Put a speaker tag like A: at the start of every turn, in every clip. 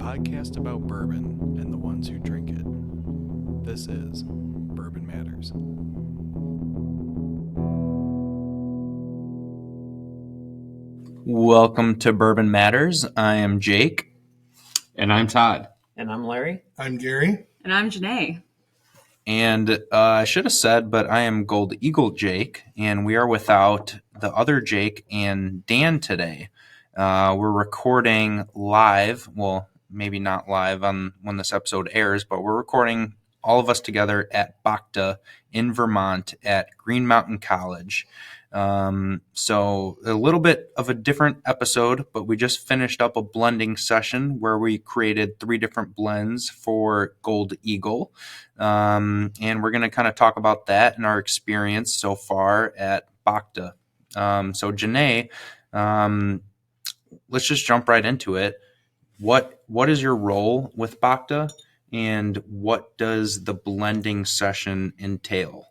A: podcast about bourbon and the ones who drink it. This is Bourbon Matters.
B: Welcome to Bourbon Matters. I am Jake.
C: And I'm Todd.
D: And I'm Larry.
E: I'm Gary.
F: And I'm Janae.
B: And I should have said, but I am Gold Eagle Jake, and we are without the other Jake and Dan today. We're recording live, well, maybe not live on when this episode airs, but we're recording all of us together at Bhakta in Vermont at Green Mountain College. So a little bit of a different episode, but we just finished up a blending session where we created 3 different blends for Gold Eagle. And we're going to kind of talk about that and our experience so far at Bhakta. So Janae, let's just jump right into it. What is your role with Bhakta, and what does the blending session entail?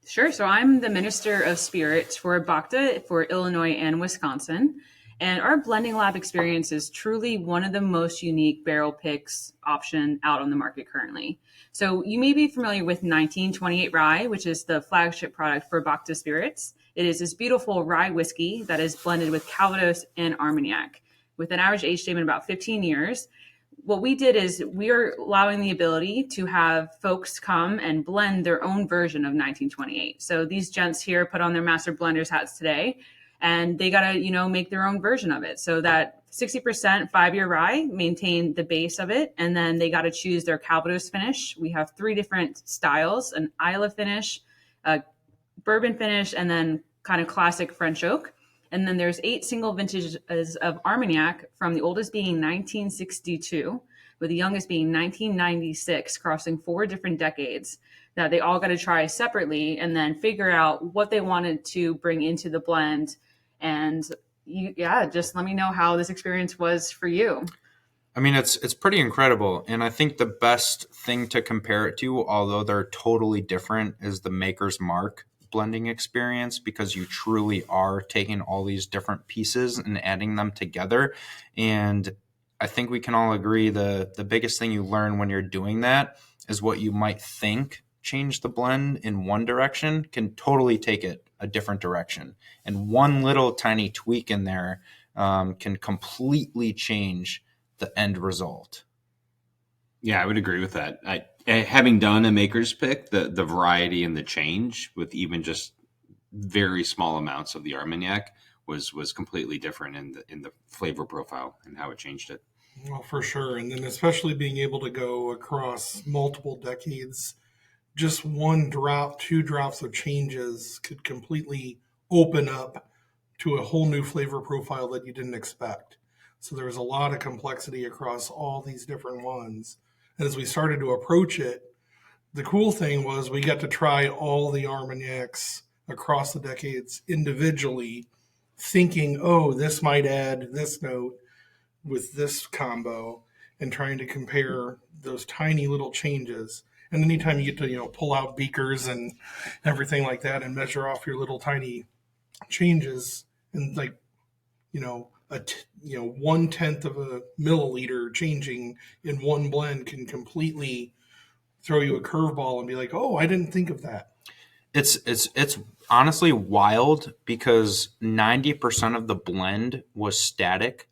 F: Sure. So I'm the Minister of Spirits for Bhakta for Illinois and Wisconsin. And our blending lab experience is truly one of the most unique barrel picks option out on the market currently. So you may be familiar with 1928 Rye, which is the flagship product for Bhakta Spirits. It is this beautiful rye whiskey that is blended with Calvados and Armagnac with an average age statement about 15 years. What we did is we are allowing the ability to have folks come and blend their own version of 1928. So these gents here put on their master blenders hats today, and they got to, make their own version of it. So that 60% 5-year rye maintain the base of it, and then they got to choose their Calvados finish. We have 3 different styles: an Islay finish, a bourbon finish, and then kind of classic French oak. And then there's 8 single vintages of Armagnac, from the oldest being 1962, with the youngest being 1996, crossing 4 different decades, that they all got to try separately and then figure out what they wanted to bring into the blend. And just let me know how this experience was for you.
B: I mean, it's pretty incredible. And I think the best thing to compare it to, although they're totally different, is the Maker's Mark blending experience, because you truly are taking all these different pieces and adding them together. And I think we can all agree the biggest thing you learn when you're doing that is what you might think changed the blend in one direction can totally take it a different direction. And one little tiny tweak in there can completely change the end result.
C: Yeah, I would agree with that. Having done a maker's pick, the variety and the change with even just very small amounts of the Armagnac was completely different in the flavor profile and how it changed it.
E: Well, for sure. And then especially being able to go across multiple decades, just 1 drop, 2 drops of changes could completely open up to a whole new flavor profile that you didn't expect. So there was a lot of complexity across all these different ones. And as we started to approach it, the cool thing was we got to try all the Armagnacs across the decades individually, thinking, oh, this might add this note with this combo, and trying to compare those tiny little changes. And anytime you get to, pull out beakers and everything like that and measure off your little tiny changes, and 1/10 of a milliliter changing in one blend can completely throw you a curveball and be like, oh, I didn't think of that.
B: It's honestly wild, because 90% of the blend was static.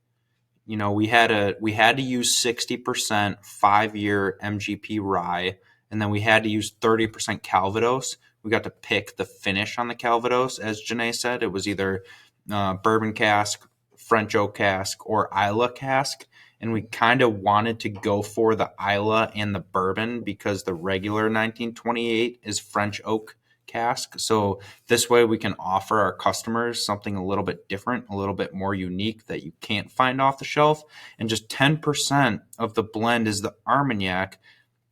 B: We had to use 60% 5-year MGP rye, and then we had to use 30% Calvados. We got to pick the finish on the Calvados. As Janae said, it was either bourbon cask, French oak cask, or Islay cask. And we kind of wanted to go for the Islay and the bourbon because the regular 1928 is French oak cask. So this way we can offer our customers something a little bit different, a little bit more unique that you can't find off the shelf. And just 10% of the blend is the Armagnac.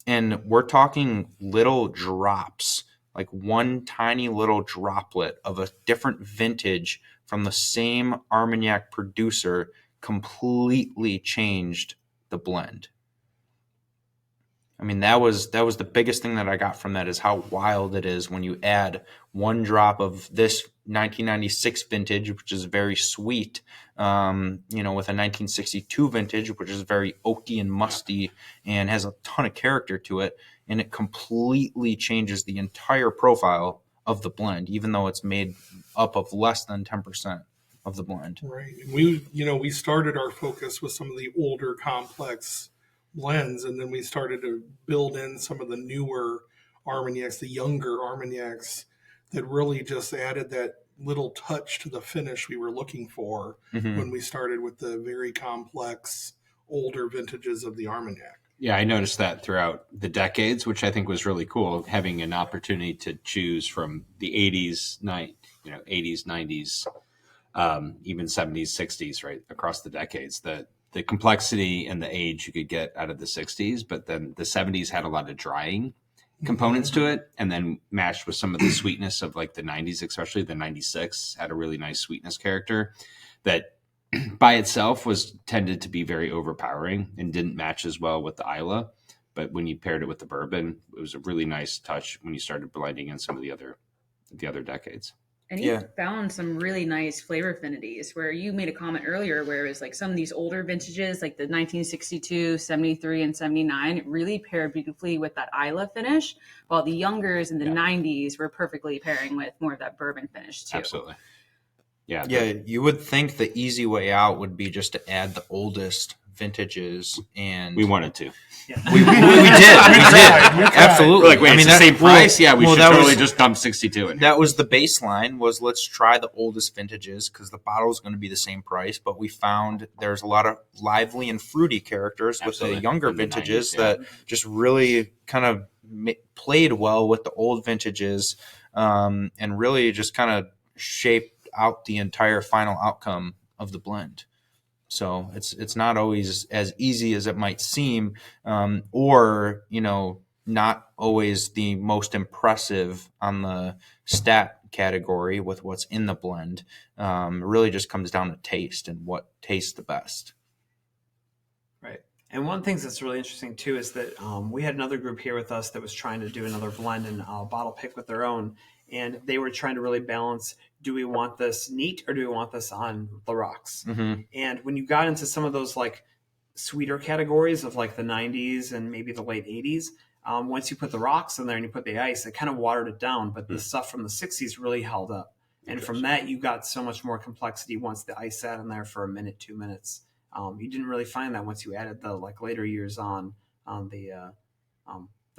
B: And we're talking little drops, like 1 tiny little droplet of a different vintage from the same Armagnac producer completely changed the blend. I mean, that was the biggest thing that I got from that, is how wild it is when you add 1 drop of this 1996 vintage, which is very sweet, with a 1962 vintage, which is very oaky and musty and has a ton of character to it. And it completely changes the entire profile of the blend, even though it's made up of less than 10% of the blend.
E: Right. And we started our focus with some of the older complex blends, and then we started to build in some of the newer Armagnacs, the younger Armagnacs that really just added that little touch to the finish we were looking for when we started with the very complex older vintages of the Armagnac.
C: Yeah, I noticed that throughout the decades, which I think was really cool, having an opportunity to choose from the 80s, 90s, even 70s, 60s, right across the decades. The complexity and the age you could get out of the 60s, but then the 70s had a lot of drying components to it, and then matched with some of the sweetness of like the 90s, especially the 96 had a really nice sweetness character that by itself was tended to be very overpowering and didn't match as well with the Isla. But when you paired it with the bourbon, it was a really nice touch when you started blending in some of the other decades.
F: And you found some really nice flavor affinities where you made a comment earlier where it was like some of these older vintages, like the 1962, 73, and 79, really paired beautifully with that Isla finish, while the youngers in the 90s were perfectly pairing with more of that bourbon finish too.
C: Absolutely. Yeah.
B: You would think the easy way out would be just to add the oldest vintages, and
C: we wanted to.
D: Yeah.
B: We did. Absolutely.
C: We're like, wait, it's the same price? Yeah, we should totally just dump 62 in.
B: That was the baseline, was let's try the oldest vintages because the bottle is going to be the same price. But we found there's a lot of lively and fruity characters with the younger vintages that just really kind of played well with the old vintages, and really just kind of shaped out the entire final outcome of the blend. So it's not always as easy as it might seem, or not always the most impressive on the stat category with what's in the blend. It really just comes down to taste and what tastes the best.
D: Right. And one of the things that's really interesting too is that we had another group here with us that was trying to do another blend and bottle pick with their own. And they were trying to really balance, do we want this neat or do we want this on the rocks? Mm-hmm. And when you got into some of those like sweeter categories of like the 90s and maybe the late 80s, once you put the rocks in there and you put the ice, it kind of watered it down. But the stuff from the 60s really held up. And from that, you got so much more complexity once the ice sat in there for a minute, 2 minutes. You didn't really find that once you added the like later years on the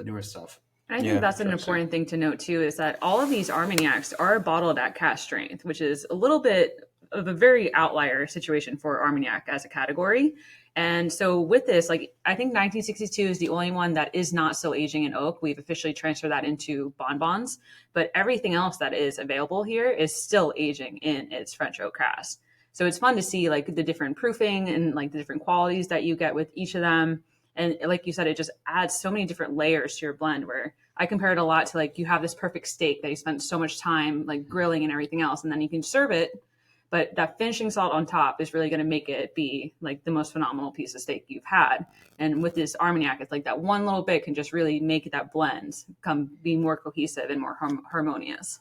D: newer stuff.
F: I think that's an important thing to note too, is that all of these Armagnacs are bottled at cask strength, which is a little bit of a very outlier situation for Armagnac as a category. And so with this, like I think 1962 is the only one that is not still aging in oak. We've officially transferred that into bonbons, but everything else that is available here is still aging in its French oak cask. So it's fun to see like the different proofing and like the different qualities that you get with each of them. And like you said, it just adds so many different layers to your blend, where I compare it a lot to like you have this perfect steak that you spent so much time like grilling and everything else, and then you can serve it. But that finishing salt on top is really going to make it be like the most phenomenal piece of steak you've had. And with this Armagnac, it's like that one little bit can just really make that blend be more cohesive and more harmonious.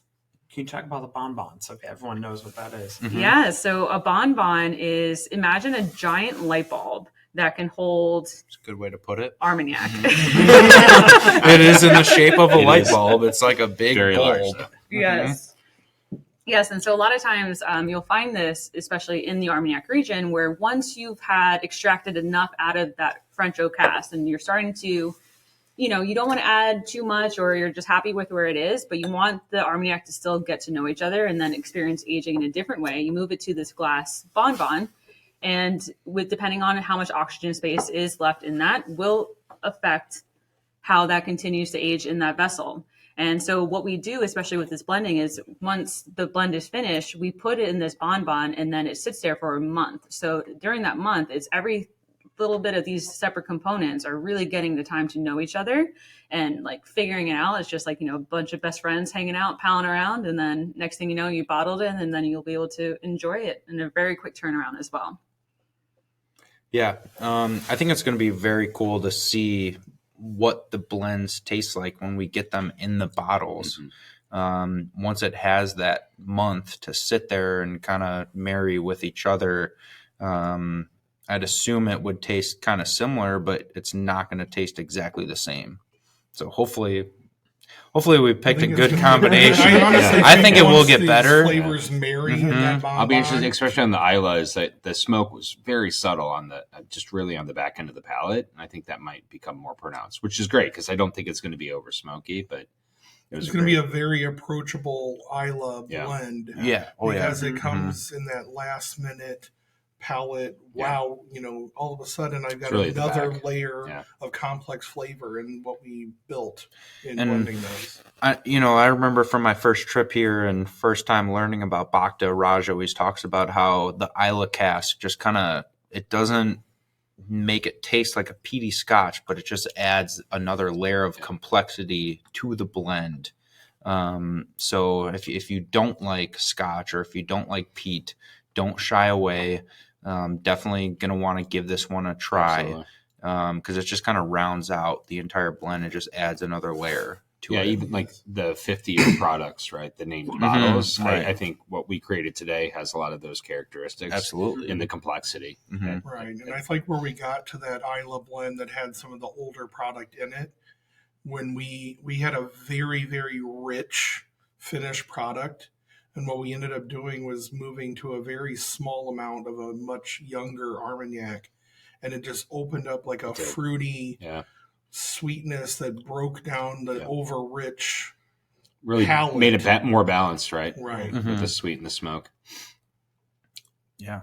D: Can you talk about the bonbon so everyone knows what that is?
F: Mm-hmm. Yeah, so a bonbon is, imagine a giant light bulb that can hold.
B: It's a good way to put it.
F: Armagnac.
B: It is in the shape of a light bulb. It's like a big bulb.
F: Yes. Mm-hmm. Yes, and so a lot of times you'll find this, especially in the Armagnac region, where once you've had extracted enough out of that French oak cask and you're starting to, you don't want to add too much, or you're just happy with where it is, but you want the Armagnac to still get to know each other and then experience aging in a different way. You move it to this glass bonbon. And depending on how much oxygen space is left in that will affect how that continues to age in that vessel. And so what we do, especially with this blending, is once the blend is finished, we put it in this bonbon and then it sits there for a month. So during that month, it's every little bit of these separate components are really getting the time to know each other and like figuring it out. It's just like, a bunch of best friends hanging out, palling around. And then next thing you know, you bottled it and then you'll be able to enjoy it in a very quick turnaround as well.
B: Yeah, I think it's going to be very cool to see what the blends taste like when we get them in the bottles. once it has that month to sit there and kind of marry with each other, I'd assume it would taste kind of similar, but it's not going to taste exactly the same. So hopefully we picked a good combination. I think it will get better.
E: Flavors marry in that bonbon.
C: I'll be interested, especially on the Isla, is that the smoke was very subtle on the just really on the back end of the palate, and I think that might become more pronounced, which is great because I don't think it's going to be over smoky, but
E: it's going to be a very approachable Isla blend.
B: Yeah,
E: because it comes in that last minute palate. Wow, all of a sudden I've got
C: really
E: another layer of complex flavor in what we built in blending those.
B: I remember from my first trip here and first time learning about Bhakta, Raj always talks about how the Isla cask just kind of, it doesn't make it taste like a peaty scotch, but it just adds another layer of complexity to the blend. So if you don't like scotch or if you don't like peat, don't shy away. Definitely going to want to give this one a try because it just kind of rounds out the entire blend. It just adds another layer to it. Yeah,
C: even like the 50-year products, right? The named bottles. Right. I think what we created today has a lot of those characteristics.
B: Absolutely.
C: In the complexity.
E: Mm-hmm. Right. And I think where we got to that Isla blend that had some of the older product in it, when we had a very, very rich finished product. And what we ended up doing was moving to a very small amount of a much younger Armagnac. And it just opened up like a fruity sweetness that broke down the over-rich
C: really
E: palate.
C: Made it more balanced, right?
E: Right.
C: With the sweet and the smoke.
B: Yeah.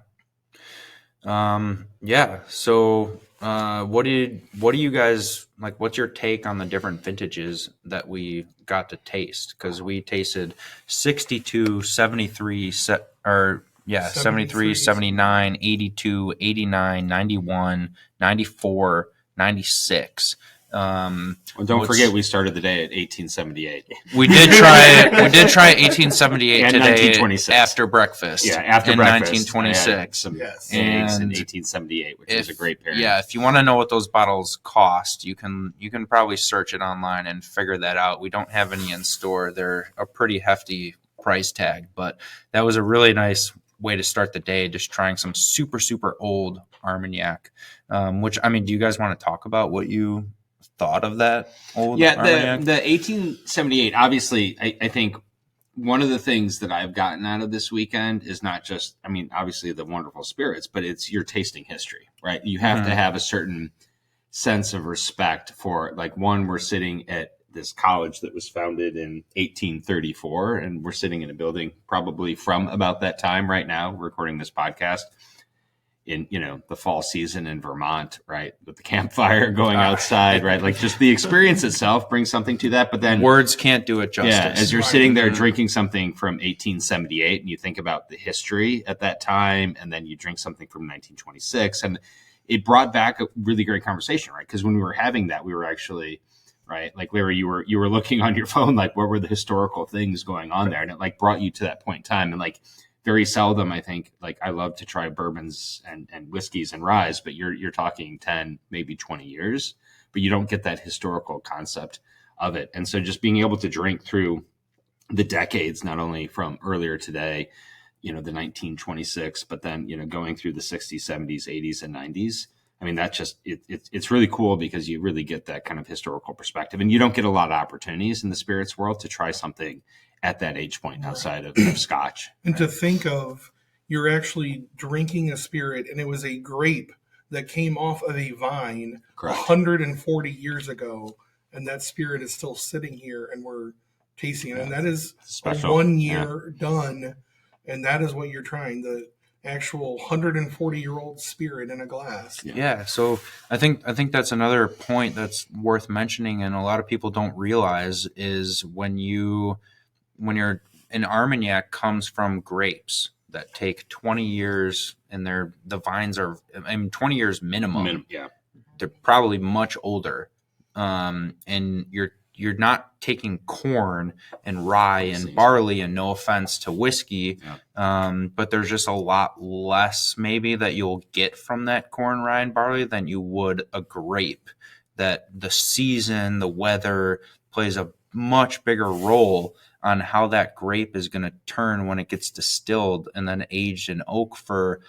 B: So what do you guys like? What's your take on the different vintages that we got to taste? Because we tasted 62, 73, 73, 79, 82, 89, 91, 94, 96.
C: Well, don't forget we started the day at 1878.
B: We did try 1878
C: and
B: today after breakfast.
C: Yeah, after breakfast.
B: 1926.
C: Some eggs in 1878, which was a great pairing.
B: Yeah, if you want to know what those bottles cost, you can probably search it online and figure that out. We don't have any in store. They're a pretty hefty price tag, but that was a really nice way to start the day, just trying some super, super old Armagnac, which, I mean, do you guys want to talk about what you thought of that old Armagnac?
C: The 1878, obviously, I think one of the things that I've gotten out of this weekend is not just, I mean, obviously the wonderful spirits, but it's your tasting history, right? You have to have a certain sense of respect for, like, one, we're sitting at this college that was founded in 1834, and we're sitting in a building probably from about that time right now, recording this podcast in, the fall season in Vermont, right? With the campfire going outside, right? Like, just the experience itself brings something to that. But then
B: words can't do it justice.
C: Yeah, as you're sitting there drinking something from 1878 and you think about the history at that time, and then you drink something from 1926, and it brought back a really great conversation, right? Because when we were having that, we were actually, right, like, Larry, you were looking on your phone, like, what were the historical things going on there? And it, like, brought you to that point in time. And, like, very seldom, I think, like, I love to try bourbons and whiskeys and ryes, but you're talking 10, maybe 20 years, but you don't get that historical concept of it. And so just being able to drink through the decades, not only from earlier today, the 1926, but then, going through the 60s, 70s, 80s, and 90s. I mean, that's just, it's really cool because you really get that kind of historical perspective, and you don't get a lot of opportunities in the spirits world to try something at that age point outside of Scotch.
E: And to think of, you're actually drinking a spirit, and it was a grape that came off of a vine 140 years ago, and that spirit is still sitting here, and we're tasting it. And that is
C: special.
E: 1 year done, and that is what you're trying, the actual 140-year-old spirit in a glass.
B: Yeah, so I think that's another point that's worth mentioning, and a lot of people don't realize, is when an Armagnac comes from grapes that take 20 years, and the vines are, 20 years minimum.
C: Yeah,
B: they're probably much older, and you're not taking corn and rye and barley, and no offense to whiskey, but there's just a lot less maybe that you'll get from that corn, rye, and barley than you would a grape. That the season, the weather plays a much bigger role on how that grape is going to turn when it gets distilled and then aged in oak for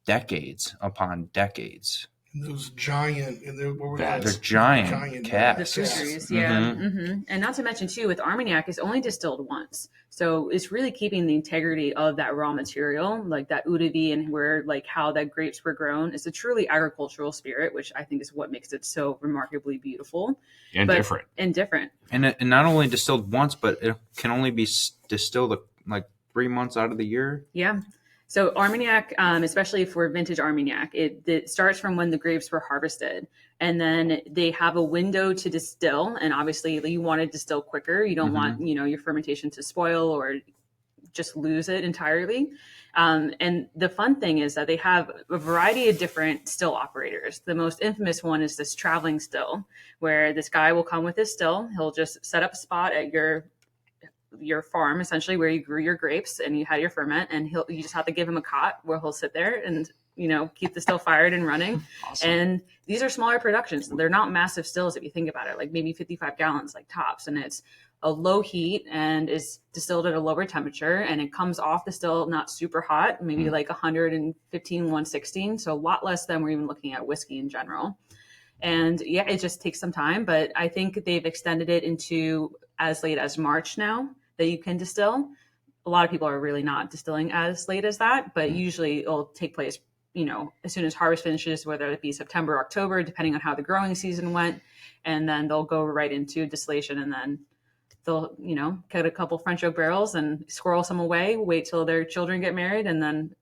B: decades upon decades.
E: And those giant, and what were
C: They're
E: those?
B: giant casks.
F: The fruiteries, yeah. And not to mention, too, with Armagnac, it's only distilled once. So it's really keeping the integrity of that raw material, like that eau de vie and where, like, how that grapes were grown. It's a truly agricultural spirit, which I think is what makes it so remarkably beautiful.
C: And different.
F: And different.
B: And not only distilled once, but it can only be distilled like 3 months out of the year.
F: Yeah. So Armagnac, especially for vintage Armagnac, it starts from when the grapes were harvested. And then they have a window to distill. And obviously you want to distill quicker. You don't want, your fermentation to spoil or just lose it entirely. And the fun thing is that they have a variety of different still operators. The most infamous one is this traveling still, where this guy will come with his still. He'll just set up a spot at your farm, essentially, where you grew your grapes and you had your ferment, and you just have to give him a cot where he'll sit there and keep the still fired and running.
C: Awesome.
F: And these are smaller productions. They're not massive stills if you think about it, like maybe 55 gallons like tops, and it's a low heat and is distilled at a lower temperature, and it comes off the still not super hot, maybe like 115, 116, so a lot less than we're even looking at whiskey in general. And yeah, it just takes some time, but I think they've extended it into as late as March now that you can distill. A lot of people are really not distilling as late as that, but usually it'll take place, as soon as harvest finishes, whether it be September, October, depending on how the growing season went. And then they'll go right into distillation, and then they'll, get a couple French oak barrels and squirrel some away, wait till their children get married, and then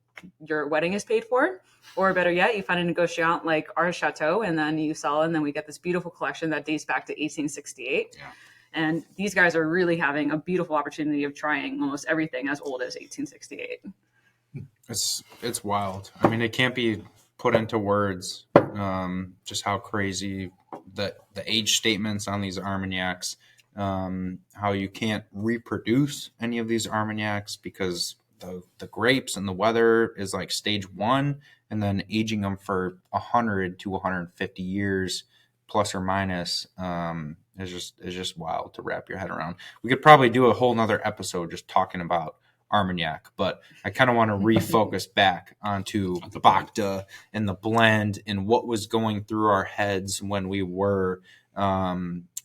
F: your wedding is paid for. Or better yet, you find a negociant like our chateau, and then you sell, and then we get this beautiful collection that dates back to 1868.
C: Yeah.
F: And these guys are really having a beautiful opportunity of trying almost everything as old as 1868.
B: It's wild. I mean, it can't be put into words, just how crazy the age statements on these Armagnacs, how you can't reproduce any of these Armagnacs because the grapes and the weather is like stage 1, and then aging them for 100 to 150 years plus or minus is just wild to wrap your head around. We could probably do a whole nother episode just talking about Armagnac, but I kind of want to refocus back onto the Bhakta and the blend and what was going through our heads when we were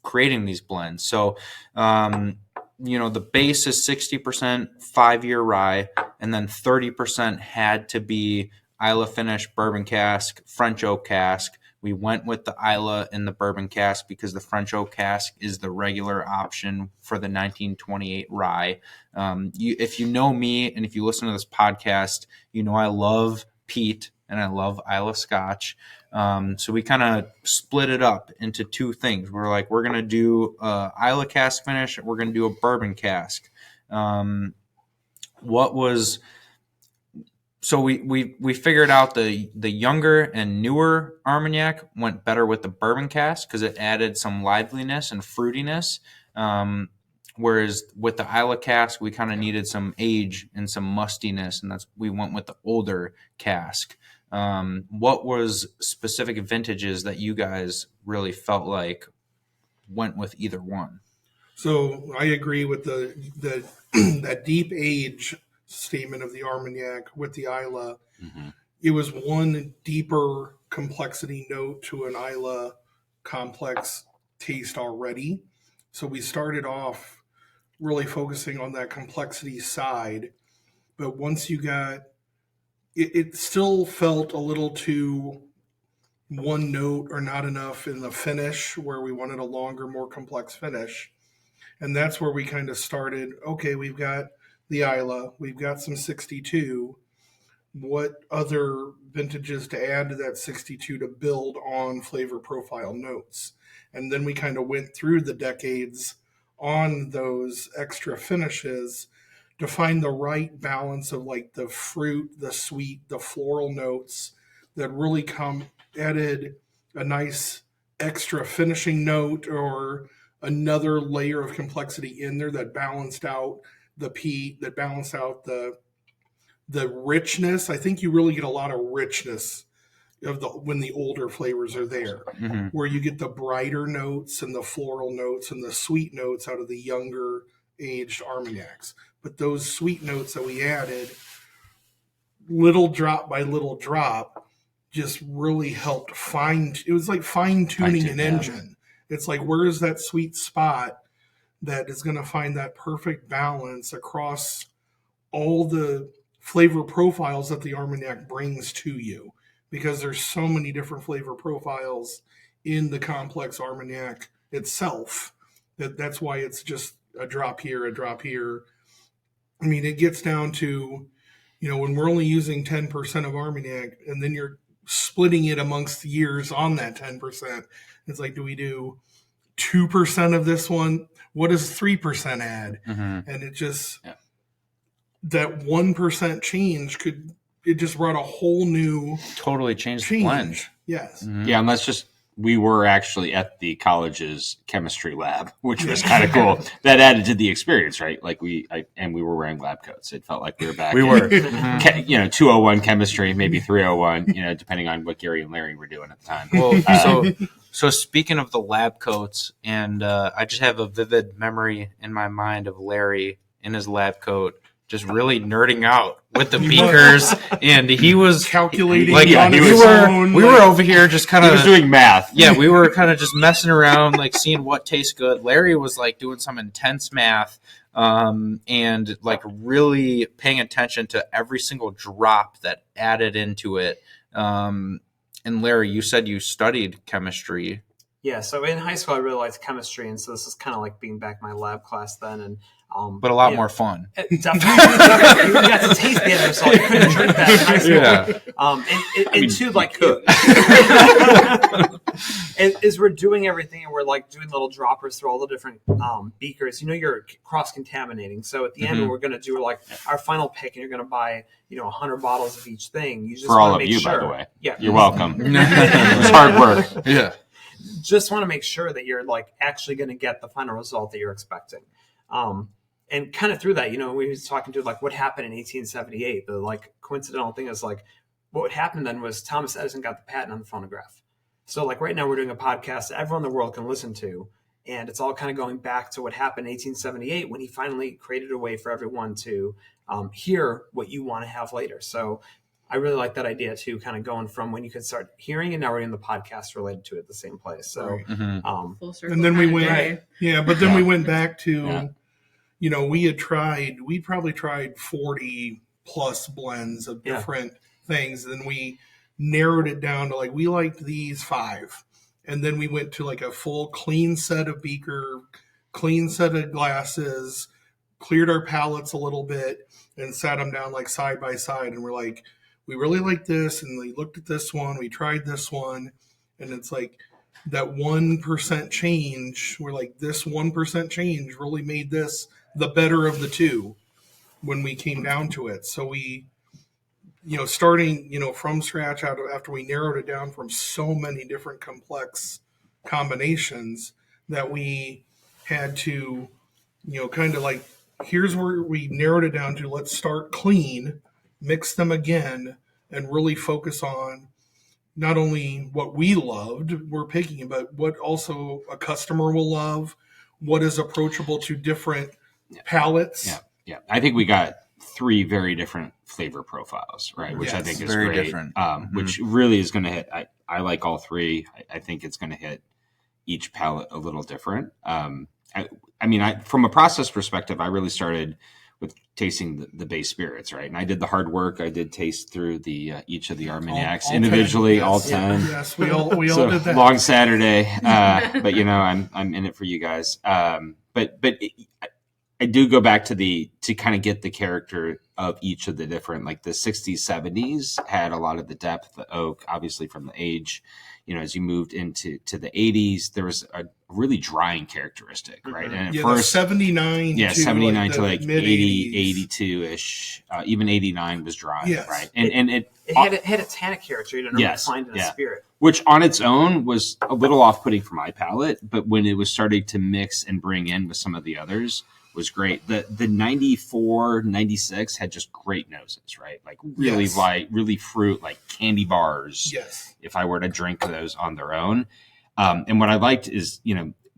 B: creating these blends. So, the base is 60% 5-year rye, and then 30% had to be Islay finish, bourbon cask, French oak cask. We went with the Islay and the bourbon cask because the French oak cask is the regular option for the 1928 rye. If you know me and if you listen to this podcast, I love peat and I love Islay Scotch. So we kind of split it up into two things. We're like, we're going to do Islay cask finish. We're going to do a bourbon cask. So we figured out the younger and newer Armagnac went better with the bourbon cask because it added some liveliness and fruitiness. Whereas with the Islay cask, we kind of needed some age and some mustiness, and we went with the older cask. What was specific vintages that you guys really felt like went with either one?
E: So I agree with the that deep age statement of the Armagnac with the Islay.
C: Mm-hmm.
E: It was one deeper complexity note to an Islay complex taste already. So we started off really focusing on that complexity side. But once you got, it still felt a little too one note or not enough in the finish where we wanted a longer, more complex finish. And that's where we kind of started, okay, we've got the Islay, we've got some 62. What other vintages to add to that 62 to build on flavor profile notes? And then we kind of went through the decades on those extra finishes to find the right balance of like the fruit, the sweet, the floral notes that really added a nice extra finishing note or another layer of complexity in there that balanced out the peat, that balanced out the richness. I think you really get a lot of richness when the older flavors are there, where you get the brighter notes and the floral notes and the sweet notes out of the younger aged Armagnacs. But those sweet notes that we added, little drop by little drop, just really helped it was like fine tuning an engine. It's like, where is that sweet spot that is going to find that perfect balance across all the flavor profiles that the Armagnac brings to you? Because there's so many different flavor profiles in the complex Armagnac itself that's why it's just a drop here, a drop here. I mean, it gets down to, when we're only using 10% of Armagnac, and then you're splitting it amongst years on that 10%. It's like, do we do 2% of this one? What does 3% add?
B: Mm-hmm.
E: And it just, that 1% change it just brought a whole new
B: totally changed the blend.
E: Yes.
B: Mm-hmm.
C: Yeah, and that's just, we were actually at the college's chemistry lab, which was kind of cool. That added to the experience, right? Like we were wearing lab coats. It felt like we were back.
B: We were,
C: 201 chemistry, maybe 301, depending on what Gary and Larry were doing at the time.
B: Well, so speaking of the lab coats, and I just have a vivid memory in my mind of Larry in his lab coat, just really nerding out with the beakers, and he was
E: calculating.
B: We were over here just kind of
C: doing math.
B: Yeah, we were kind of just messing around, like seeing what tastes good. Larry was like doing some intense math, and like really paying attention to every single drop that added into it. And Larry, you said you studied chemistry.
D: Yeah, so in high school I really liked chemistry, and so this is kind of like being back in my lab class then, and
B: but a lot more fun.
D: Definitely. You got to taste the end result. You couldn't drink that in high school. And two, like, as we're doing everything and we're like doing little droppers through all the different beakers, you're cross contaminating. So at the end, we're going to do like our final pick, and you're going to buy 100 bottles of each thing. You just
C: for all of
D: make
C: you,
D: sure,
C: by the way.
D: Yeah,
C: you're welcome. It's hard work.
B: Yeah.
D: Just want to make sure that you're like actually going to get the final result that you're expecting. And kind of through that, we was talking to like what happened in 1878. The like coincidental thing is like what happened then was Thomas Edison got the patent on the phonograph. So like right now we're doing a podcast that everyone in the world can listen to. And it's all kind of going back to what happened in 1878 when he finally created a way for everyone to hear what you want to have later. So I really like that idea too, kind of going from when you could start hearing and now we're in the podcast related to it at the same place. So,
F: Full circle.
E: And then we went,
F: right.
E: but then we went back to, we probably tried 40 plus blends of different things. And then we narrowed it down to like, we liked these 5. And then we went to like a full clean set of beaker, clean set of glasses, cleared our palettes a little bit and sat them down like side by side. And we're like, we really like this. And we looked at this one, we tried this one. And it's like that 1% change. We're like, this 1% change really made this the better of the two when we came down to it. So we, starting, from scratch after we narrowed it down from so many different complex combinations that we had to, kind of like, here's where we narrowed it down to. Let's start clean, mix them again, and really focus on not only what we loved, we're picking, but what also a customer will love, what is approachable to different palates.
C: Yeah. I think we got 3 very different flavor profiles, right? Which I think is
B: very
C: great.
B: different.
C: Which really is going to hit. I like all 3. I think it's going to hit each palate a little different. From a process perspective, I really started with tasting the base spirits, right? And I did the hard work. I did taste through the each of the Armagnacs all individually, 10. All 10.
E: Yes, we all did that.
C: Long Saturday, but I'm in it for you guys. But I do go back to kind of get the character of each of the different, like the 60s, 70s had a lot of the depth, the oak, obviously from the age. As you moved into the 80s, there was a really drying characteristic, right? And at first,
E: 79
C: to like 80,
E: 80s.
C: 82-ish, even 89 was dry, right?
D: And it had a tannic character you didn't find in a spirit.
C: Which on its own was a little off-putting for my palate, but when it was starting to mix and bring in with some of the others, was great. The 94, 96 had just great noses, right? Like really light, really fruit, like candy bars.
E: Yes.
C: If I were to drink those on their own. And what I liked is,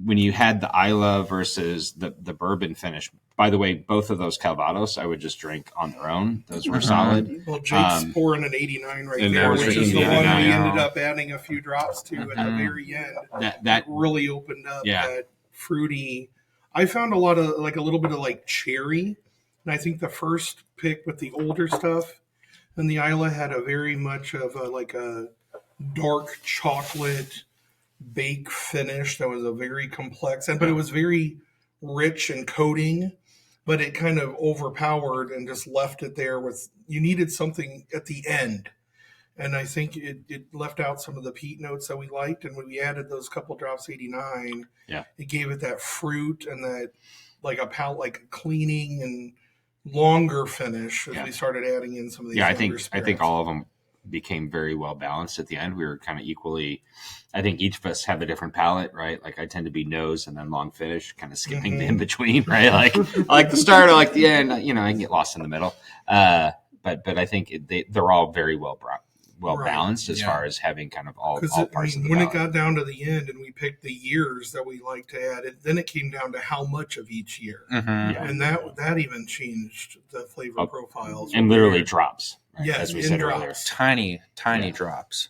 C: when you had the Isla versus the bourbon finish. By the way, both of those Calvados I would just drink on their own. Those were solid.
E: Well, Jake's pouring an 89 right
C: and
E: there,
C: there's
E: which
C: the
E: is the one
C: 89.
E: we ended up adding a few drops to at the very end.
C: That
E: really opened up
C: Yeah.
E: that fruity. I found a lot of like a little bit of like cherry, and I think the first pick with the older stuff and the Isla had a very much of like a dark chocolate bake finish that was a very complex, but it was very rich and coating, but it kind of overpowered and just left it there with, you needed something at the end. And I think it left out some of the peat notes that we liked. And when we added those couple drops 89, it gave it that fruit and that like a palate, like a cleaning and longer finish as we started adding in some of these.
C: I think all of them became very well balanced at the end. We were kind of equally, I think each of us have a different palate, right? Like I tend to be nose and then long finish, kind of skipping the in between, right? Like I like the start, I like the end, I can get lost in the middle. But I think they're all very well balanced as far as having kind of all parts of the
E: when
C: palate.
E: it got down to the end and we picked the years that we like to add, then it came down to how much of each year. And that even changed the flavor profiles.
C: And literally drops. Right?
E: Yes,
C: as we said earlier.
B: Tiny drops.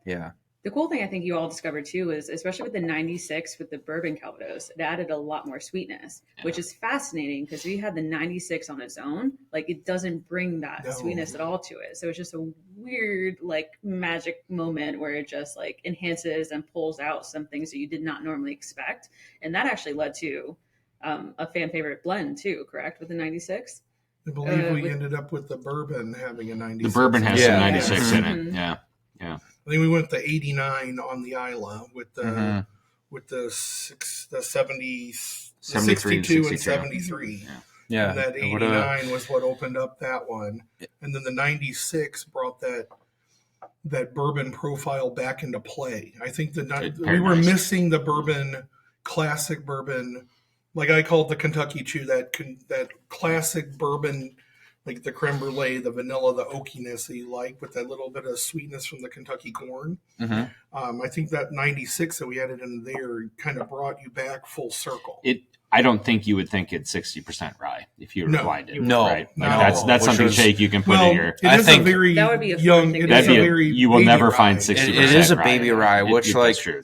B: Yeah.
F: The cool thing I think you all discovered too is, especially with the 96 with the bourbon Calvados, it added a lot more sweetness, which is fascinating because we had the 96 on its own. Like it doesn't bring that sweetness at all to it. So it's just a weird like magic moment where it just like enhances and pulls out some things that you did not normally expect. And that actually led to a fan favorite blend too, correct? With the 96?
E: I believe we ended up with the bourbon having a 96.
C: The bourbon has some 96 in it. Yeah.
E: I think we went to 89 on the Isla with the with the 70, 62 and 73.
B: Yeah.
E: And that 89 was what opened up that one. And then the 96 brought that bourbon profile back into play. I think we were missing the bourbon, classic bourbon, like I call it the Kentucky Chew, that classic bourbon, like the creme brulee, the vanilla, the oakiness that you like with that little bit of sweetness from the Kentucky corn. I think that 96 that we added in there kind of brought you back full circle.
C: I don't think you would think it's 60% rye if you replied it.
B: No,
C: right?
B: no.
C: That's something, Jake, you can put in your.
E: I think that would be a young.
C: You will never find 60%.
B: It is a baby rye, which like
C: true.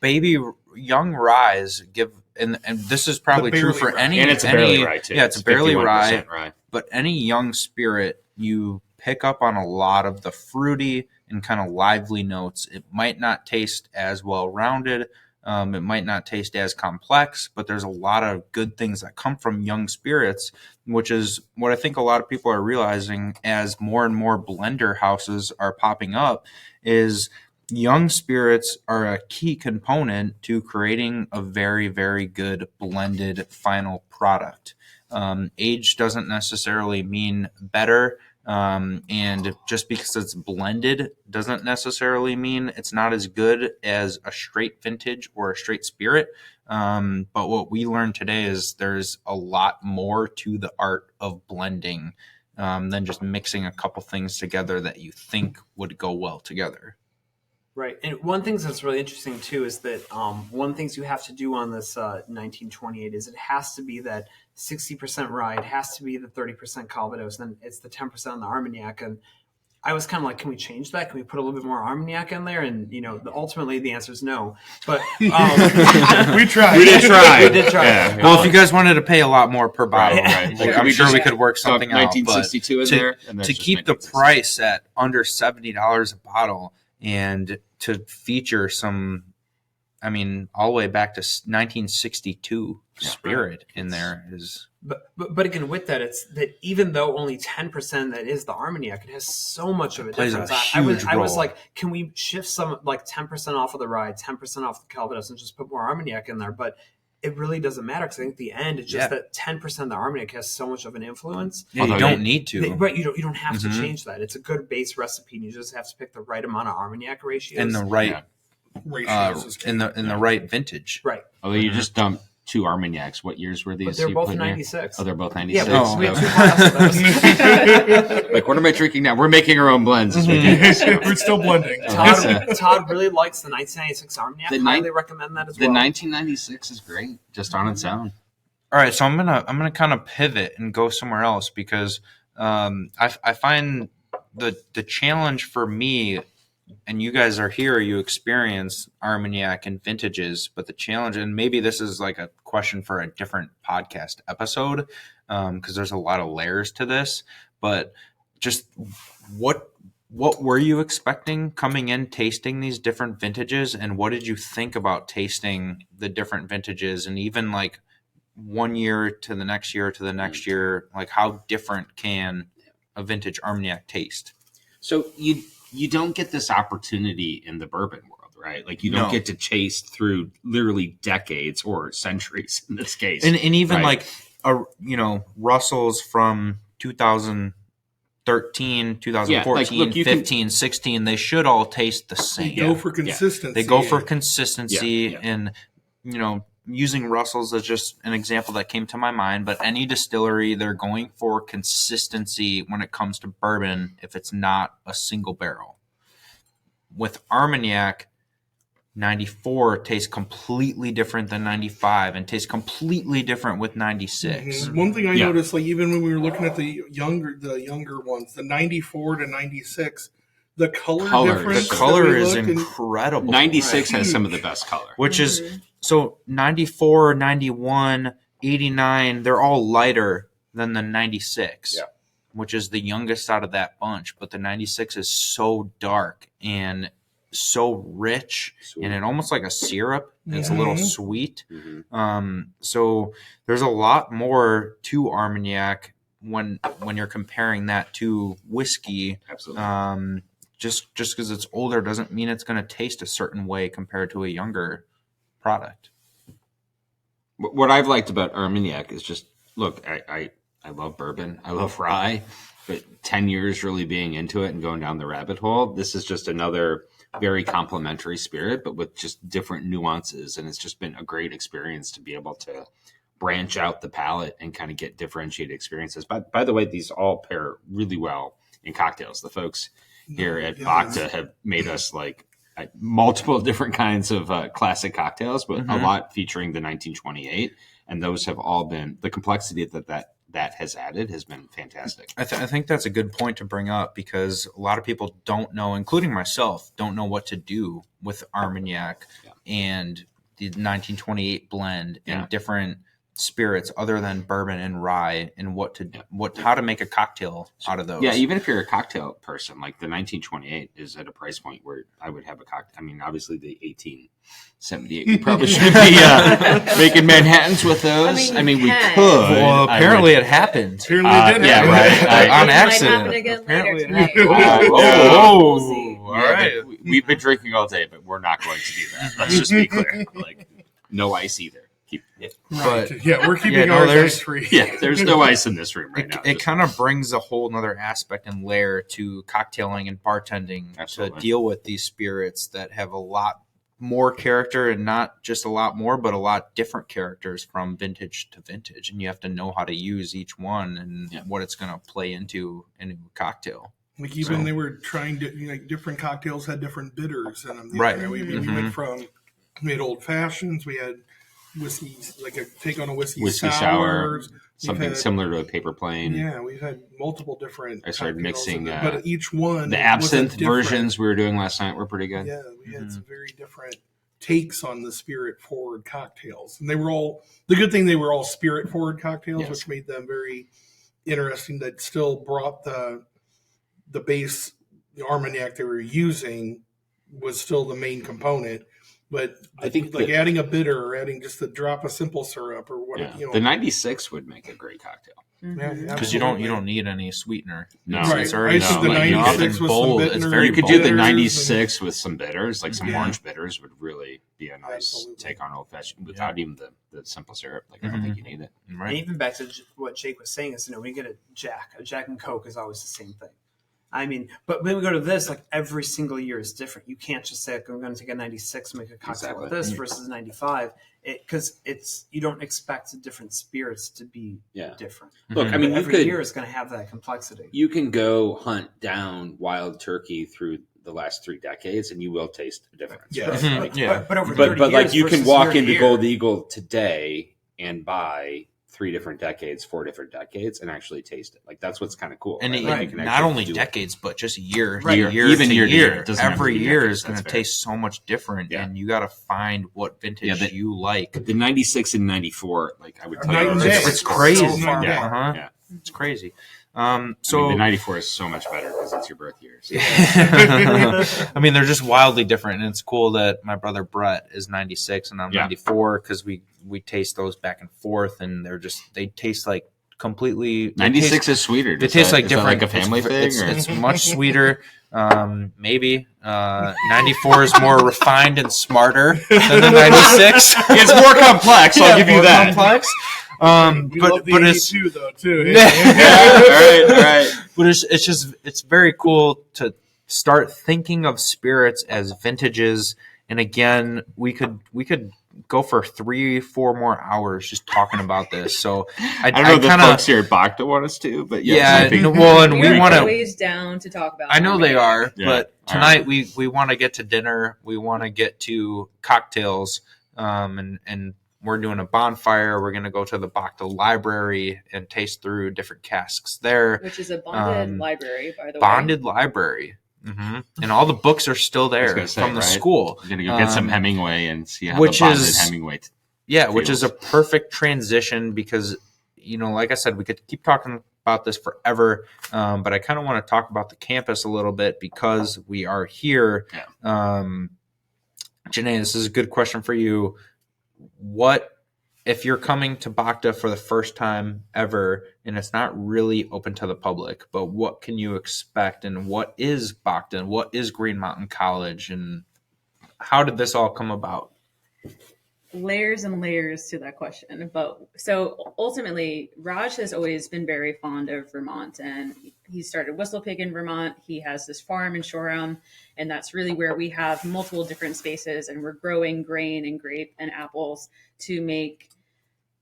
B: Baby young ryes give, and this is probably true for any.
C: And it's a barley rye too.
B: Yeah, it's a barley rye.
C: Rye.
B: But any young spirit, you pick up on a lot of the fruity and kind of lively notes. It might not taste as well-rounded. It might not taste as complex, but there's a lot of good things that come from young spirits, which is what I think a lot of people are realizing as more and more blender houses are popping up, is young spirits are a key component to creating a very, very good blended final product. Age doesn't necessarily mean better. And just because it's blended doesn't necessarily mean it's not as good as a straight vintage or a straight spirit. But what we learned today is there's a lot more to the art of blending than just mixing a couple things together that you think would go well together.
D: Right. And one thing that's really interesting, too, is that one of the things you have to do on this 1928 is it has to be that 60% rye. It has to be the 30% Calvados. Then it's the 10% on the Armagnac. And I was kind of like, can we change that? Can we put a little bit more Armagnac in there? And, ultimately the answer is no. But
E: we tried.
C: We did try.
D: Yeah.
B: Well, if you guys wanted to pay a lot more per bottle,
C: right.
B: like, I'm sure we could work something out.
C: 1962 in there. And
B: to keep the price at under $70 a bottle and to feature some, all the way back to 1962 spirit in there is.
D: But again, with that, it's that even though only 10% that is the Armagnac, it has so much of a difference. I was like, can we shift some like 10% off of the rye, 10% off the Calvados, and just put more Armagnac in there? But it really doesn't matter because I think the end it's just that 10% of the Armagnac has so much of an influence.
B: Yeah, you don't need to.
D: Right, you don't have to change that. It's a good base recipe, and you just have to pick the right amount of Armagnac ratios
B: and the right ratios in the right vintage.
D: Right.
C: Although you just dump two Armagnacs. What years were these?
D: But they're
C: you
D: both
C: put in here?
D: 96.
C: Oh, they're both
D: Yeah,
C: 96.
D: we have 2 glass of those.
C: Like, what am I drinking now? We're making our own blends. As we do this, so.
E: We're still blending.
D: Todd really likes the 1996 Armagnac.
C: The
D: Highly recommend that as
C: The
D: well.
C: 1996 is great, just on its own.
B: All right, so I'm gonna kind of pivot and go somewhere else because I find the challenge for me, and you guys are here, you experience Armagnac and vintages, but the challenge, and maybe this is like a question for a different podcast episode, because there's a lot of layers to this, but just what were you expecting coming in, tasting these different vintages, and what did you think about tasting the different vintages, and even like one year to the next year to the next year, like how different can a vintage Armagnac taste?
C: So you don't get this opportunity in the bourbon world, right? Like you don't
B: No.
C: get to chase through literally decades or centuries in this case.
B: And even
C: right?
B: like Russell's from 2013, 2014,
C: look, you
B: 15, 16, they should all taste the same.
E: Go for consistency.
B: They go for consistency,
C: Yeah.
B: and using Russell's as just an example that came to my mind, but any distillery, they're going for consistency when it comes to bourbon if it's not a single barrel. With Armagnac, 94 tastes completely different than 95 and tastes completely different with 96.
E: Mhm. One thing I
C: Yeah.
E: noticed, like even when we were looking at the younger ones, the 94 to 96, the color
B: The
E: difference.
B: color
E: that we
B: is
E: looked and-
B: incredible.
C: 96 has
E: Huge.
C: some of the best color.
B: Which is, so 94, 91, 89, they're all lighter than the 96,
C: Yeah.
B: which is the youngest out of that bunch. But the 96 is so dark and so rich, and it almost like a syrup. It's a little
E: Mhm.
B: sweet.
C: Mhm.
B: So there's a lot more to Armagnac when you're comparing that to whiskey.
C: Absolutely.
B: Just because it's older doesn't mean it's going to taste a certain way compared to a younger product.
C: What I've liked about Armagnac is just, look, I love bourbon. I love rye. But 10 years really being into it and going down the rabbit hole, this is just another very complementary spirit, but with just different nuances. And it's just been a great experience to be able to branch out the palate and kind of get differentiated experiences. By the way, these all pair really well in cocktails. The folks here at Bhakta have made us like multiple different kinds of classic cocktails, but a lot featuring the 1928. And those have all been, the complexity that has added has been fantastic.
B: I think that's a good point to bring up because a lot of people don't know, including myself, don't know what to do with Armagnac and the 1928 blend and different spirits other than bourbon and rye, and how to make a cocktail out of those.
C: Yeah, even if you're a cocktail person, like the 1928 is at a price point where I would have a cocktail. I mean, obviously the 1878, we probably shouldn't be making Manhattans with those. I mean we
F: can.
C: could.
B: Well, apparently it happened.
E: Apparently it did
C: yeah,
E: happen.
C: right.
B: On
F: It might
B: accident.
F: happen again
B: Apparently
F: later
B: it
F: tonight.
B: happened.
F: We'll see.
B: All right.
C: We've been drinking all day, but we're not going to do that. Let's just be clear. Like, no ice either. Keep it.
E: Right. Yeah, we're keeping
B: no,
E: ours
B: there's-
E: ice free.
C: Yeah, there's no ice in this room right now.
B: It kind of brings a whole nother aspect and layer to cocktailing and bartending
C: Absolutely.
B: to deal with these spirits that have a lot more character, and not just a lot more, but a lot different characters from vintage to vintage. And you have to know how to use each one and what it's going to play into in a cocktail.
E: Like even they were trying to, different cocktails had different bitters in them.
B: Right.
E: We went from, we had old fashions, we had whiskey, like a take on a whiskey
C: Whiskey
E: sours.
C: sour,
E: We've
C: something
E: had-
C: similar to a paper plane.
E: Yeah, we've had multiple different.
C: I started
E: cocktails
C: mixing,
E: in there, but each one
C: The
E: was a
C: absinthe
E: different-
C: versions we were doing last night were pretty good.
E: Yeah, we had some very different takes on the spirit forward cocktails, and they were all the good thing. They were all spirit forward cocktails,
C: Yes.
E: which made them very interesting. That still brought the base, the Armagnac they were using was still the main component. But
C: I think
E: like
C: that-
E: adding a bitter or adding just a drop of simple syrup or what,
C: Yeah. The 96 would make a great cocktail.
B: Because you don't need any sweetener.
C: No.
B: It's,
E: Right.
B: it's already
E: I think
C: the
B: nothing
E: 96 with some
B: bold. It's
E: bitters.
B: very
C: You could
B: bold.
C: do the
E: bitters
C: 96 with some bitters, like some
E: Yeah.
C: orange bitters would really be a nice
E: Absolutely.
C: take on old fashioned without even the simple syrup. Like I don't think you need it.
D: And
B: Right.
D: even back to what Jake was saying is, we get a Jack and Coke is always the same thing. I mean, but when we go to this, like every single year is different. You can't just say, "I'm going to take a 96 and make a cocktail with this" versus 95, because you don't expect different spirits to be different.
C: Look, I mean,
D: every year is going to have that complexity.
C: You can go hunt down wild turkey through the last 3 decades, and you will taste a difference.
E: Yeah,
D: but over 30
C: but like
D: years
C: you can
D: versus
C: walk
D: year to
C: into
D: year.
C: Gold Eagle today and buy 3 different decades, 4 different decades, and actually taste it. Like that's what's kind of cool.
B: And
C: right? Like, you can
B: not
C: actually
B: only
C: do it.
B: decades, but just year
D: Right.
B: to year,
C: Even
B: to
C: year to
B: year.
C: year. It doesn't have to
B: Every
C: be
B: year
C: decades.
B: is going to
C: That's fair.
B: taste so much different,
C: Yeah.
B: and you got to find what vintage you like.
C: The 96 and 94, like I would tell
E: Night
C: you,
E: and
C: it's-
E: day.
B: It's crazy.
E: So far
C: Yeah.
B: Uh-huh.
C: Yeah.
B: It's crazy.
C: I mean,
B: So
C: the 94 is so much better because it's your birth year. So.
B: I mean, they're just wildly different, and it's cool that my brother Brett is 96 and I'm 94 because we taste those back and forth, and they taste like completely.
C: 96 is sweeter.
B: They taste like different.
C: Like a family thing?
B: It's much sweeter. Maybe 94 is more refined and smarter than the 96.
C: It's more complex. I'll give you
B: more
C: that.
B: complex.
E: We love the
B: But it's
E: 82 though too.
C: All right.
B: But it's very cool to start thinking of spirits as vintages. And again, we could go for 3-4 more hours just talking about this. So
C: I don't know if the folks here at Bhakta want us to, but yes, I think
B: and we
F: We're
B: want to.
F: always down to talk about.
B: I know they are,
C: Yeah.
B: but tonight we want to get to dinner. We want to get to cocktails, and we're doing a bonfire. We're going to go to the Bhakta library and taste through different casks there.
F: which is a bonded library, by the way.
B: Bonded library. Mm-hmm. And all the books are still there from the school.
C: I'm going to go get some Hemingway and see how
B: which
C: the bonded
B: is-
C: Hemingway
B: Which is a perfect transition because, like I said, we could keep talking about this forever, but I kind of want to talk about the campus a little bit because we are here.
C: Yeah.
B: Janae, this is a good question for you. What if you're coming to Bhakta for the first time ever and it's not really open to the public, but what can you expect, and what is Bhakta, and what is Green Mountain College, and how did this all come about?
F: Layers and layers to that question. But so ultimately, Raj has always been very fond of Vermont, and he started Whistle Pig in Vermont. He has this farm in Shoreham, and that's really where we have multiple different spaces, and we're growing grain and grape and apples to make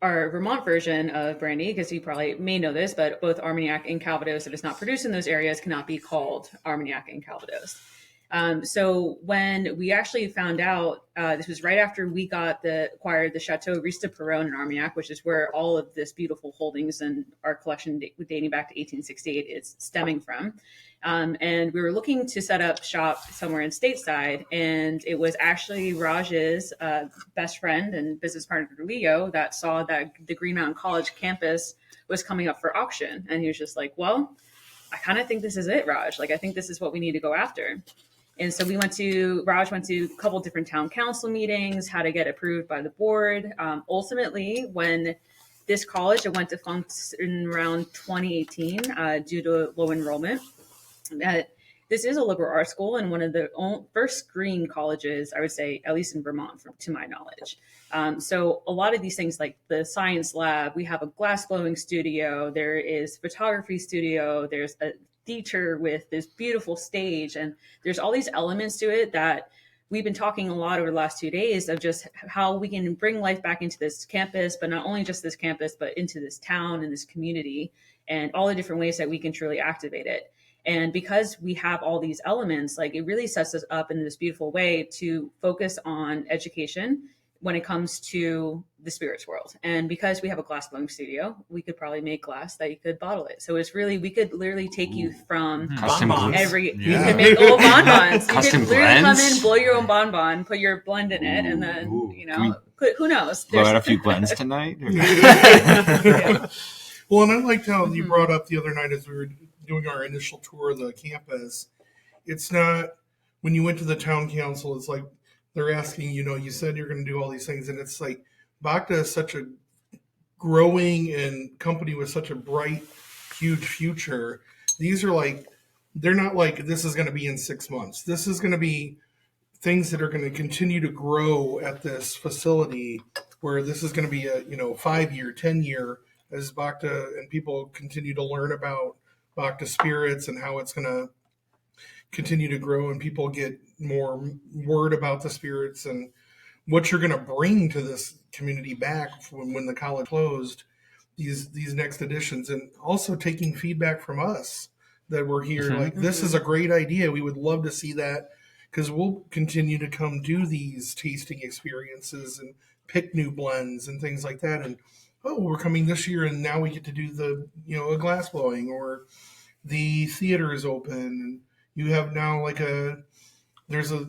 F: our Vermont version of brandy, because you probably may know this, but both Armagnac and Calvados that is not produced in those areas cannot be called Armagnac and Calvados. So when we actually found out, this was right after we acquired the Chateau Riche de Perron in Armagnac, which is where all of this beautiful holdings and our collection dating back to 1868 is stemming from. And we were looking to set up shop somewhere in stateside, and it was actually Raj's best friend and business partner Leo that saw that the Green Mountain College campus was coming up for auction, and he was just like, "Well, I kind of think this is it, Raj. Like, I think this is what we need to go after." And so Raj went to a couple different town council meetings, how to get approved by the board. Ultimately, when this college went defunct in around 2018 due to low enrollment, this is a liberal arts school and one of the first green colleges, I would say, at least in Vermont, to my knowledge. So a lot of these things, like the science lab, we have a glass blowing studio, there is photography studio, there's a theater with this beautiful stage, and there's all these elements to it that we've been talking a lot over the last 2 days of just how we can bring life back into this campus, but not only just this campus, but into this town and this community, and all the different ways that we can truly activate it. And because we have all these elements, like, it really sets us up in this beautiful way to focus on education when it comes to the spirits world. And because we have a glass blowing studio, we could probably make glass that you could bottle it. So it's really, we could literally take you from
C: Custom
D: Bonbons.
F: you
B: Yeah.
F: can make little bonbons. You
C: Custom
F: could literally
C: blends?
F: come in, blow your own bonbon, put your blend in it, and then,
C: Ooh.
F: who knows?
C: Blow out a few blends tonight? Or-
E: Well, and I liked how you brought up the other night as we were doing our initial tour of the campus. It's not, when you went to the town council, it's like they're asking, you said you're going to do all these things. And it's like, Bhakta is such a growing and company with such a bright, huge future. These are like, they're not like, this is going to be in 6 months. This is going to be things that are going to continue to grow at this facility, where this is going to be a 5-year, 10-year, as Bhakta and people continue to learn about Bhakta spirits and how it's going to continue to grow and people get more word about the spirits and what you're going to bring to this community back when the college closed, these next editions, and also taking feedback from us that we're here. Like, this is a great idea. We would love to see that, because we'll continue to come do these tasting experiences and pick new blends and things like that. And we're coming this year, and now we get to do the a glass blowing, or the theater is open, and you have now like there's a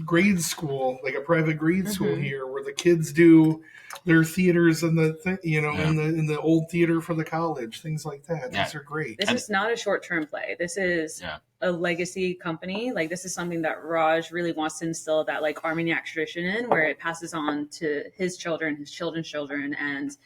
E: grade school, like a private grade school here, where the kids do their theaters in the in the old theater for the college, things like that. These are great.
F: This is not a short-term play. This is a legacy company. Like, this is something that Raj really wants to instill that like Armagnac tradition in, where it passes on to his children, his children's children, and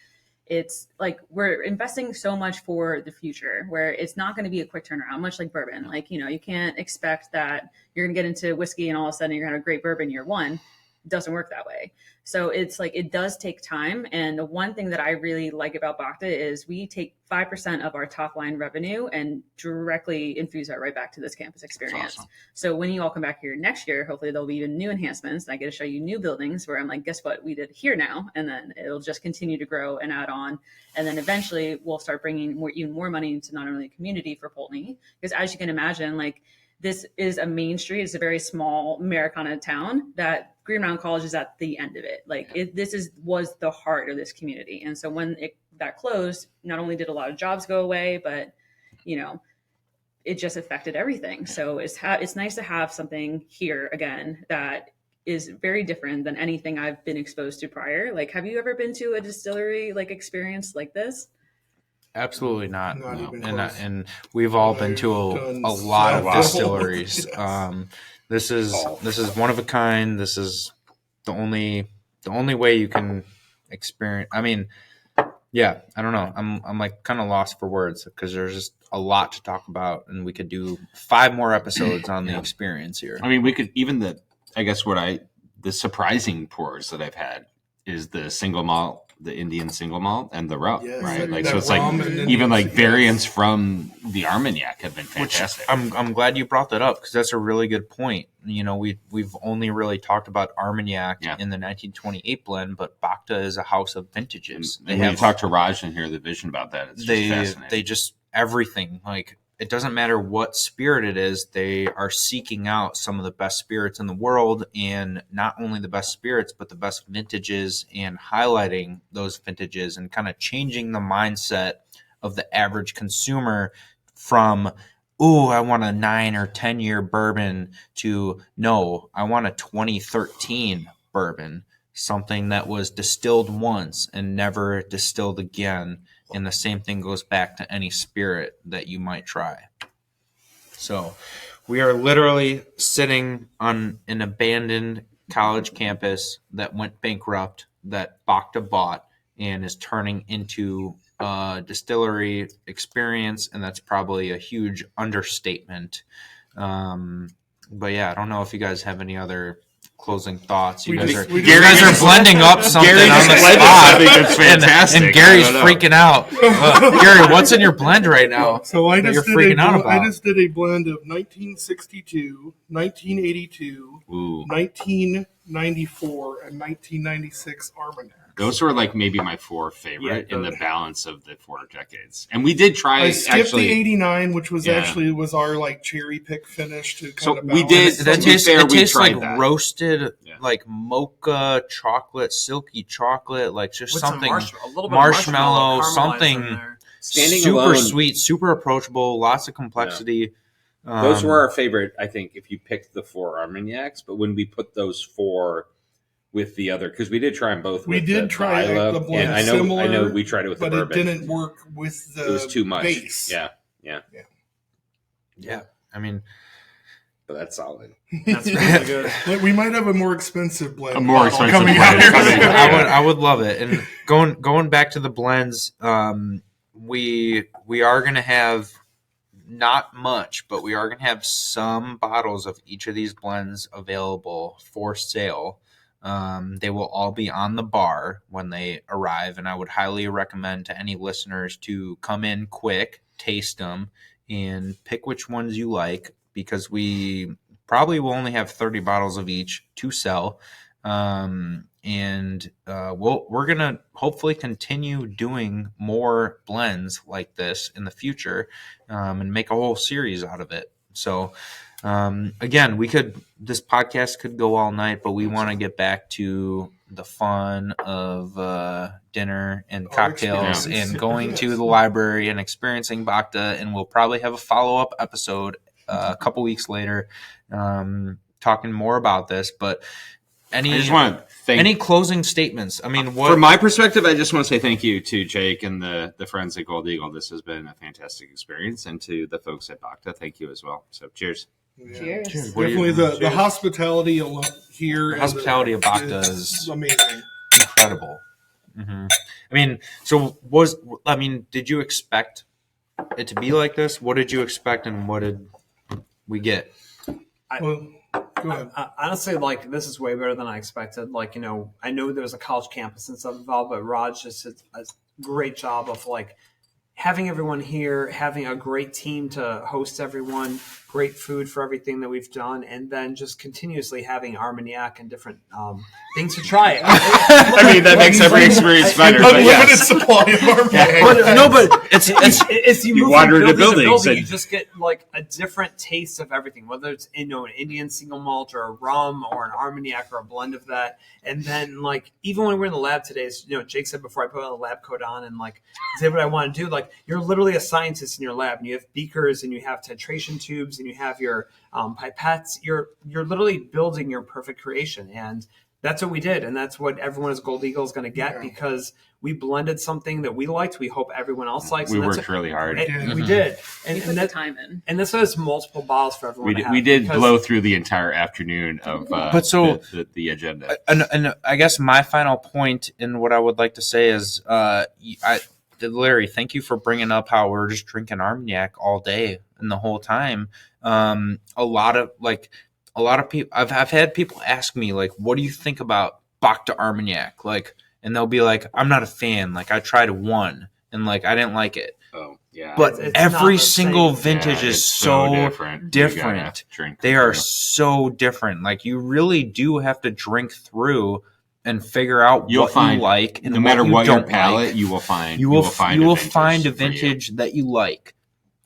F: it's like we're investing so much for the future, where it's not going to be a quick turnaround, much like bourbon. Like, you can't expect that you're going to get into whiskey and all of a sudden you're going to have a great bourbon year one. It doesn't work that way. So it's like, it does take time. And the one thing that I really like about Bhakta is we take 5% of our top line revenue and directly infuse that right back to this campus experience. Awesome. So when you all come back here next year, hopefully there'll be even new enhancements. And I get to show you new buildings where I'm like, guess what? We did here now. And then it'll just continue to grow and add on. And then eventually we'll start bringing even more money into not only the community for Poultney, because as you can imagine, like, this is a main street. It's a very small Americana town that Green Mountain College is at the end of it. Like, was the heart of this community. And so when that closed, not only did a lot of jobs go away, but, it just affected everything. So it's nice to have something here again that is very different than anything I've been exposed to prior. Like, have you ever been to a distillery like experience like this?
B: Absolutely not.
E: No.
B: And we've all been to a lot of distilleries. Yes. This is one of a kind. This is the only way you can experience. I mean, yeah, I don't know. I'm like kind of lost for words, because there's just a lot to talk about, and we could do 5 more episodes on the experience here.
C: I mean, we could even the surprising pours that I've had is the single malt, the Indian single malt, and the rum, right? Like, so it's like even like variants from the Armagnac have been fantastic.
B: Which I'm glad you brought that up, because that's a really good point. We've only really talked about Armagnac in the 1928 blend, but Bhakta is a house of vintages.
C: And when you talk to Raj and hear the vision about that, it's just fascinating.
B: They just everything, like, it doesn't matter what spirit it is, they are seeking out some of the best spirits in the world, and not only the best spirits, but the best vintages, and highlighting those vintages and kind of changing the mindset of the average consumer from, ooh, I want a 9 or 10 year bourbon, to, no, I want a 2013 bourbon, something that was distilled once and never distilled again. And the same thing goes back to any spirit that you might try. So we are literally sitting on an abandoned college campus that went bankrupt, that Bhakta bought, and is turning into a distillery experience. And that's probably a huge understatement. But yeah, I don't know if you guys have any other closing thoughts. You guys are blending up something on the spot.
C: That's fantastic.
B: And Gary's freaking out. Gary, what's in your blend right now?
E: So I just did a blend of 1962, 1982, 1994, and 1996 Armagnac.
C: Those were like maybe my 4 favorite in the balance of the 4 decades. And we did try.
E: I skipped the 89, which was actually our like cherry pick finish to kind of balance.
C: We did.
B: It tastes like roasted, like mocha chocolate, silky chocolate, like just with something marshmallow, something super alone, sweet, super approachable, lots of complexity.
C: Yeah. Those were our favorite, I think, if you picked the 4 Armagnacs. But when we put those 4 with the other, because we did try them both. We did try the blend, and I know we tried it with the bourbon,
E: but it didn't work with the.
C: It was too much.
E: Base.
C: Yeah.
B: I mean,
C: but that's solid.
D: That's really good.
E: We might have a more expensive blend.
B: I would love it. And going back to the blends, we are going to have not much, but we are going to have some bottles of each of these blends available for sale. They will all be on the bar when they arrive, and I would highly recommend to any listeners to come in quick, taste them, and pick which ones you like. because we probably will only have 30 bottles of each to sell. We're going to hopefully continue doing more blends like this in the future, and make a whole series out of it. So, again, this podcast could go all night, but we want to get back to the fun of dinner and cocktails and going to the library and experiencing Bhakta. And we'll probably have a follow-up episode a couple weeks later, talking more about this. But I
C: just want to thank
B: any closing statements? I mean,
C: from my perspective, I just want to say thank you to Jake and the friends at Gold Eagle. This has been a fantastic experience, and to the folks at Bhakta, thank you as well. So, cheers.
E: Yeah.
F: Cheers.
E: Definitely the hospitality here.
B: The hospitality of Bhakta is
E: amazing,
B: incredible. Mm-hmm. I mean, did you expect it to be like this? What did you expect, and what did we get?
E: Go ahead.
D: Honestly, like, this is way better than I expected. Like, I know there was a college campus and stuff involved, but Raj just did a great job of like having everyone here, having a great team to host everyone, great food for everything that we've done, and then just continuously having Armagnac and different things to try.
C: I mean, that makes every experience better.
E: Unlimited supply of Armagnac.
B: But it's
D: you
C: wander
D: from
C: into
D: building to
C: buildings
D: building,
C: and-
D: you just get like a different taste of everything, whether it's an Indian single malt or a rum or an Armagnac or a blend of that. And then like even when we're in the lab today, Jake said before I put a lab coat on and like did what I want to do, like you're literally a scientist in your lab, and you have beakers and you have titration tubes and you have your pipettes. You're literally building your perfect creation, and that's what we did, and that's what everyone as Gold Eagle is going to get because we blended something that we liked. We hope everyone else likes.
C: We
D: and
C: worked really hard.
D: We did,
F: We put the time in.
D: and this was multiple bottles for everyone.
C: We did blow through the entire afternoon of the agenda.
B: And I guess my final point in what I would like to say is, Larry, thank you for bringing up how we're just drinking Armagnac all day and the whole time. A lot of people, I've had people ask me like, what do you think about Bhakta Armagnac? Like, and they'll be like, I'm not a fan. Like, I tried one and like, I didn't like it.
C: Oh, yeah.
B: But
D: It's
B: every
D: not the
B: single
D: same.
B: vintage
C: Yeah,
B: is
C: it's
B: so
C: different.
B: different.
C: You gotta drink
B: They are
C: through.
B: so different. Like, you really do have to drink through and figure out
C: You'll
B: what
C: find,
B: you like, and
C: no matter
B: you
C: what your
B: don't
C: palate,
B: like.
C: you will find
B: You will find a
C: for you.
B: vintage that you like.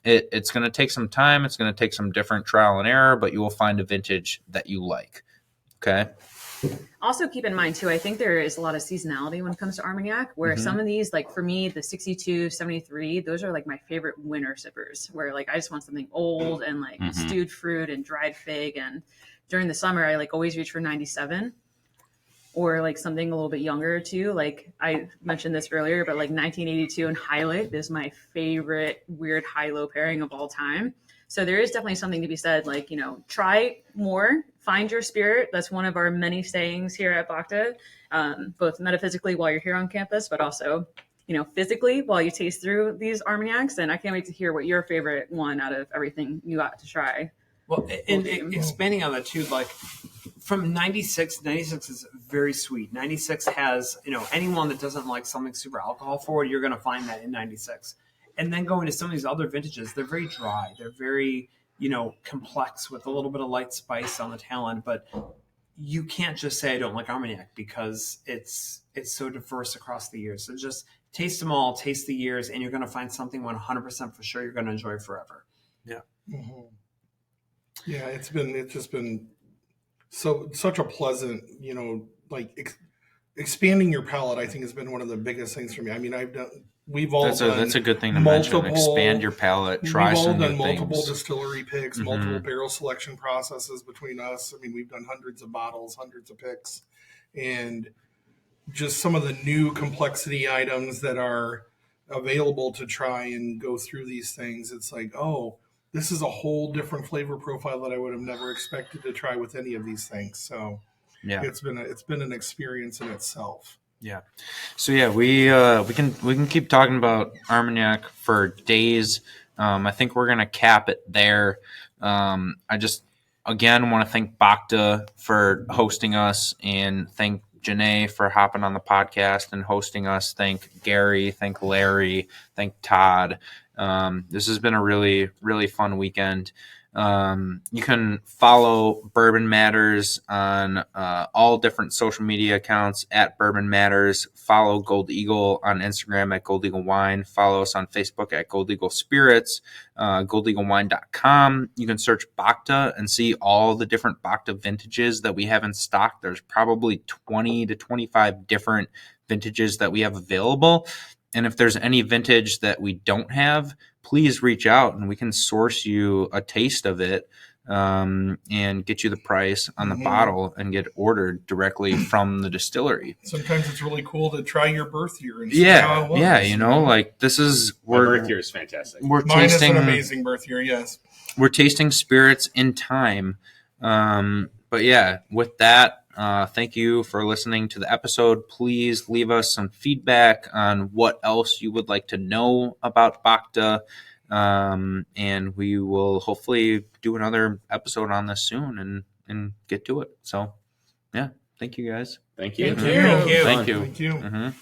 B: It's going to take some time. It's going to take some different trial and error, but you will find a vintage that you like. Okay.
F: Also, keep in mind, too, I think there is a lot of seasonality when it comes to Armagnac, where some of these, like for me, the 62, 73, those are like my favorite winter sippers, where like I just want something old and like stewed fruit and dried fig. And during the summer, I like always reach for 97 or like something a little bit younger, too. Like I mentioned this earlier, but like 1982 and Highlight is my favorite weird high-low pairing of all time. So there is definitely something to be said, like, try more, find your spirit. That's one of our many sayings here at Bhakta, both metaphysically while you're here on campus, but also, physically while you taste through these Armagnacs. And I can't wait to hear what your favorite one out of everything you got to try.
D: Well, and expanding on that too, like from 96 is very sweet. 96 has, anyone that doesn't like something super alcohol forward, you're going to find that in 96. And then going to some of these other vintages, they're very dry. They're very, complex with a little bit of light spice on the tail end. But you can't just say I don't like Armagnac because it's so diverse across the years. So just taste them all, taste the years, and you're going to find something 100% for sure you're going to enjoy forever.
B: Yeah.
E: Mm-hmm. Yeah, it's just been such a pleasant, expanding your palate. I think has been one of the biggest things for me. I mean, that's
B: a good thing to mention. Expand your palate. Try
E: we've all
B: some new
E: done multiple
B: things.
E: distillery picks, multiple barrel selection processes between us. I mean, we've done hundreds of bottles, hundreds of picks, and just some of the new complexity items that are available to try and go through these things. It's like, oh, this is a whole different flavor profile that I would have never expected to try with any of these things. So
B: Yeah.
E: it's been an experience in itself.
B: Yeah. So yeah, we can keep talking about Armagnac for days. I think we're gonna cap it there. I just again want to thank Bhakta for hosting us, and thank Janae for hopping on the podcast and hosting us. Thank Gary, thank Larry, thank Todd. This has been a really, really fun weekend. You can follow Bourbon Matters on all different social media accounts at Bourbon Matters. Follow Gold Eagle on Instagram at Gold Eagle Wine. Follow us on Facebook at Gold Eagle Spirits, goldeaglewine.com. You can search Bhakta and see all the different Bhakta vintages that we have in stock. There's probably 20 to 25 different vintages that we have available. And if there's any vintage that we don't have, please reach out and we can source you a taste of it, and get you the price on the bottle and get ordered directly from the distillery.
E: Sometimes it's really cool to try your birth year and see how it was.
B: Yeah, like this is
C: My birth year is fantastic.
B: We're
E: Mine
B: tasting
E: is an amazing birth year, yes.
B: We're tasting spirits in time. But yeah, with that, thank you for listening to the episode. Please leave us some feedback on what else you would like to know about Bhakta. And we will hopefully do another episode on this soon and get to it. So yeah, thank you guys.
C: Thank you.
D: Thank you.
B: Thank you.
E: Thank you.
B: Mhm.